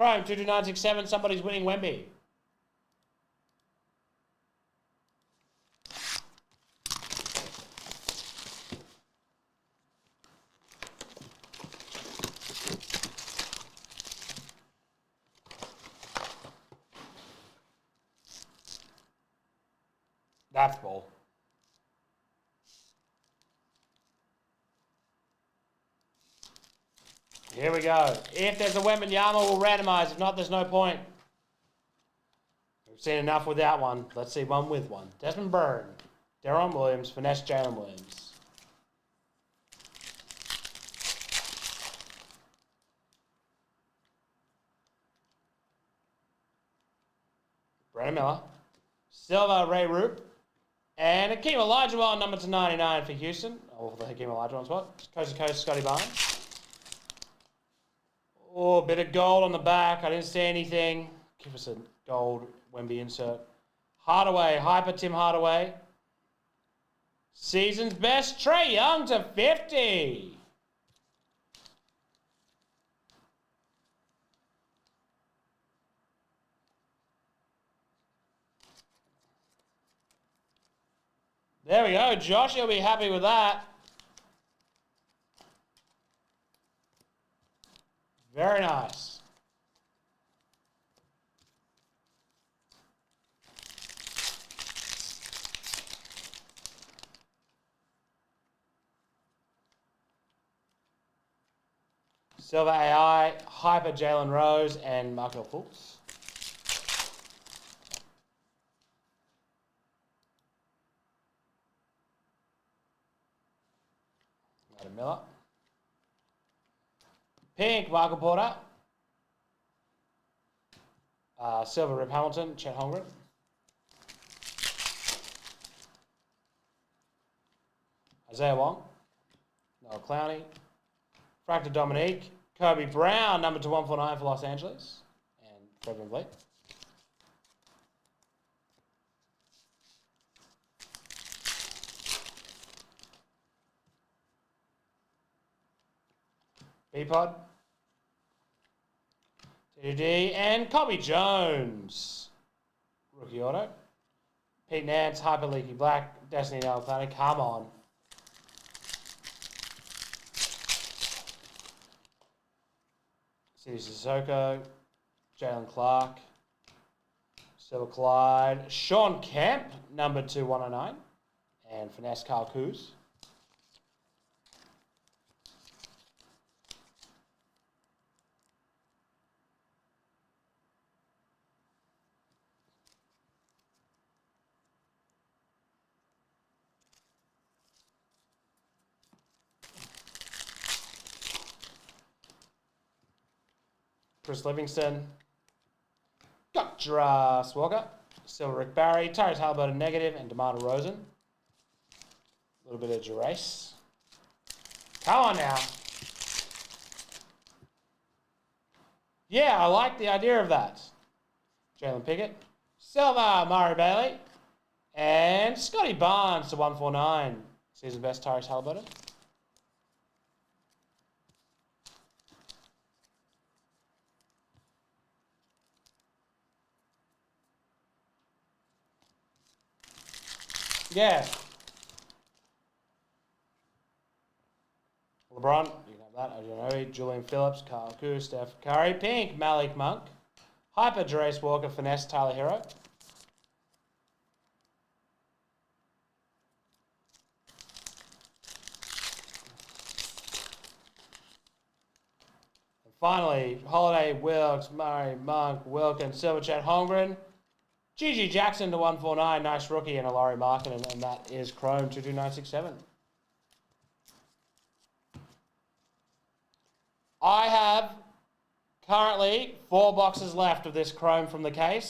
Chrome, 22967. Somebody's winning Wemby. That's bull. Here we go. If there's a Wembanyama, we'll randomize. If not, there's no point. We've seen enough with that one. Let's see one with one. Desmond Byrne, Deron Williams, Finesse Jalen Williams. Brandon Miller. Silva, Ray Roop. And Hakeem Olajuwon, number to 99 for Houston. Oh, the Hakeem Olajuwon spot. Coast to coast, Scotty Barnes. Oh, a bit of gold on the back. I didn't see anything. Give us a gold Wemby insert. Hardaway, Hyper Tim Hardaway. Season's best, Trae Young to 50. There we go. Josh, you'll be happy with that. Very nice. Silver AI, Hyper Jalen Rose, and Markel Fultz. Adam Miller. Pink, Michael Porter. Silver, Rip Hamilton, Chet Holmgren. Isaiah Wong. Noah Clowney. Fractor Dominique. Kobe Brown, number to 149 for Los Angeles. And Fred VanVleet. B-Pod. TD. And Kobe Jones. Rookie auto. Pete Nance, Hyper Leaky Black, Destiny Noah Clowney. Come on. City Sissoko, Jalen Clark, Silver Clyde, Sean Kemp, number 2/109, and Finesse Carl Kuz. Chris Livingston, got Jarras Walker, Silver Rick Barry, Tyrese Halliburton negative, and DeMar DeRozan. A little bit of Jarras. Come on now. Yeah, I like the idea of that. Jalen Pickett, Silver Murray Bailey, and Scotty Barnes to 149. Season best Tyrese Halliburton. Yeah. LeBron, you can have that. Ojeanobi, Julian Phillips, Carl Kuz, Steph Curry, Pink, Malik Monk, Hyper, Jarras Walker, Finesse, Tyler Hero. And finally, Holiday, Wilkes, Murray, Monk, Wilkins, Silver Chat Holmgren. Gigi Jackson to 149, nice rookie, and a Laurie Markin, and that is Chrome 22967. I have currently 4 boxes left of this Chrome from the case.